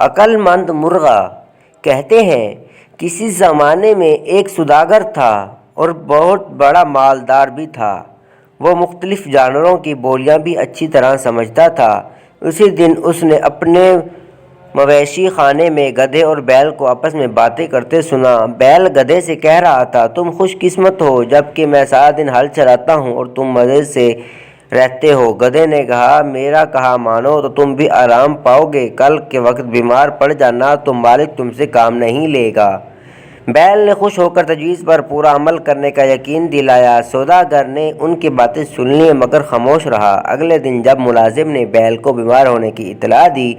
عقل مند مرغا۔ کہتے ہیں کسی زمانے میں ایک سوداگر تھا اور بہت بڑا مالدار بھی تھا۔ وہ مختلف جانوروں کی بولیاں بھی اچھی طرح سمجھتا تھا۔ اسی دن اس نے اپنے مویشی خانے میں گدھے اور بیل کو آپس میں باتیں کرتے سنا۔ بیل گدھے سے کہہ رہا تھا، تم خوش قسمت ہو، جبکہ میں سارا دن ہل چلاتا ہوں اور تم مزے سے رہتے ہو۔ گدھے نے کہا، میرا کہا مانو تو تم بھی آرام پاؤ گے، کل کے وقت بیمار پڑ جانا تو مالک تم سے کام نہیں لے گا۔ بیل نے خوش ہو کر تجویز پر پورا عمل کرنے کا یقین دلایا۔ سوداگر نے ان کی باتیں سن لیں مگر خاموش رہا۔ اگلے دن جب ملازم نے بیل کو بیمار ہونے کی اطلاع دی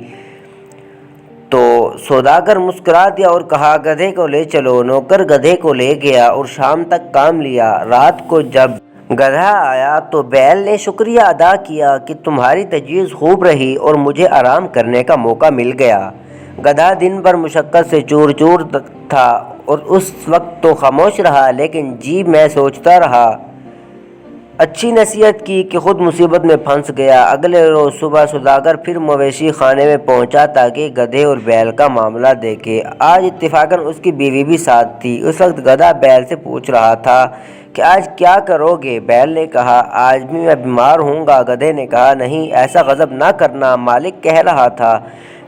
تو سوداگر مسکرا دیا اور کہا، گدھے کو لے چلو۔ نوکر گدھے کو لے گیا اور شام تک کام لیا۔ رات کو جب گدھا آیا تو بیل نے شکریہ ادا کیا کہ تمہاری تجویز خوب رہی اور مجھے آرام کرنے کا موقع مل گیا۔ گدھا دن بھر مشقت سے چور چور تھا اور اس وقت تو خاموش رہا، لیکن جی میں سوچتا رہا۔ اچھی نصیحت کی کہ خود مصیبت میں پھنس گیا۔ اگلے روز صبح سوداگر پھر مویشی خانے میں پہنچا تاکہ گدھے اور بیل کا معاملہ دیکھے۔ آج اتفاقاً اس کی بیوی بھی ساتھ تھی۔ اس وقت گدھا بیل سے پوچھ رہا تھا کہ آج کیا کرو گے؟ بیل نے کہا، آج بھی میں بیمار ہوں گا۔ گدھے نے کہا، نہیں، ایسا غضب نہ کرنا، مالک کہہ رہا تھا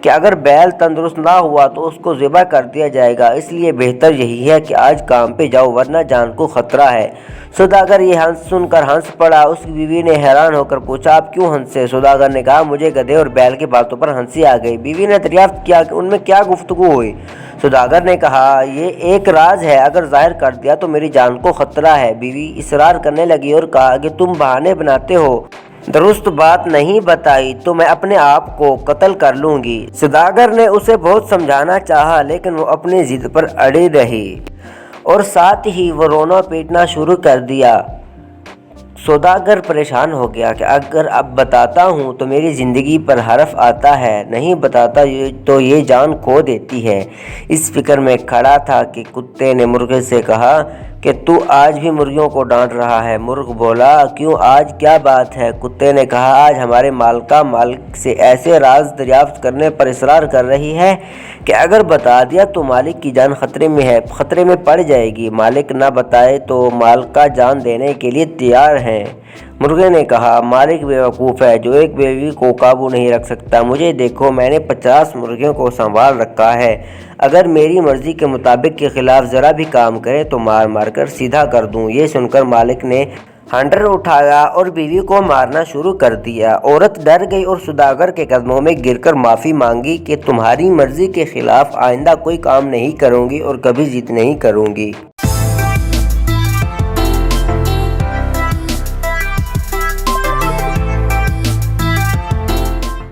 کہ اگر بیل تندرست نہ ہوا تو اس کو ذبح کر دیا جائے گا، اس لیے بہتر یہی ہے کہ آج کام پہ جاؤ ورنہ جان کو خطرہ ہے۔ سوداگر یہ سن کر ہنس پڑا۔ اس کی بیوی نے حیران ہو کر پوچھا، آپ کیوں ہنسے؟ سوداگر نے کہا، مجھے گدھے اور بیل کی باتوں پر ہنسی آ گئی۔ بیوی نے دریافت کیا کہ ان میں کیا گفتگو ہوئی؟ سوداگر نے کہا، یہ ایک راز ہے، اگر ظاہر کر دیا تو میری جان کو خطرہ ہے۔ بیوی اصرار کرنے لگی اور کہا کہ تم بہانے بناتے ہو، درست بات نہیں بتائی تو میں اپنے آپ کو قتل کر لوں گی۔ سوداگر نے اسے بہت سمجھانا چاہا لیکن وہ اپنی ضد پر اڑی رہی اور ساتھ ہی وہ رونا پیٹنا شروع کر دیا۔ سوداگر پریشان ہو گیا کہ اگر اب بتاتا ہوں تو میری زندگی پر حرف آتا ہے، نہیں بتاتا تو یہ جان کھو دیتی ہے۔ اس فکر میں کھڑا تھا کہ کتے نے مرغے سے کہا کہ تو آج بھی مرغیوں کو ڈانٹ رہا ہے۔ مرغ بولا، کیوں، آج کیا بات ہے؟ کتے نے کہا، آج ہمارے مالکہ مالک سے ایسے راز دریافت کرنے پر اصرار کر رہی ہے کہ اگر بتا دیا تو مالک کی جان خطرے میں پڑ جائے گی، مالک نہ بتائے تو مالکہ جان دینے کے لیے تیار ہیں۔ مرغے نے کہا، مالک بیوقوف ہے جو ایک بیوی کو قابو نہیں رکھ سکتا۔ مجھے دیکھو، میں نے 50 مرغیوں کو سنبھال رکھا ہے، اگر میری مرضی کے مطابق کے خلاف ذرا بھی کام کرے تو مار مار کر سیدھا کر دوں۔ یہ سن کر مالک نے ہنڈر اٹھایا اور بیوی کو مارنا شروع کر دیا۔ عورت ڈر گئی اور سوداگر کے قدموں میں گر کر معافی مانگی کہ تمہاری مرضی کے خلاف آئندہ کوئی کام نہیں کروں گی اور کبھی ضد نہیں کروں گی۔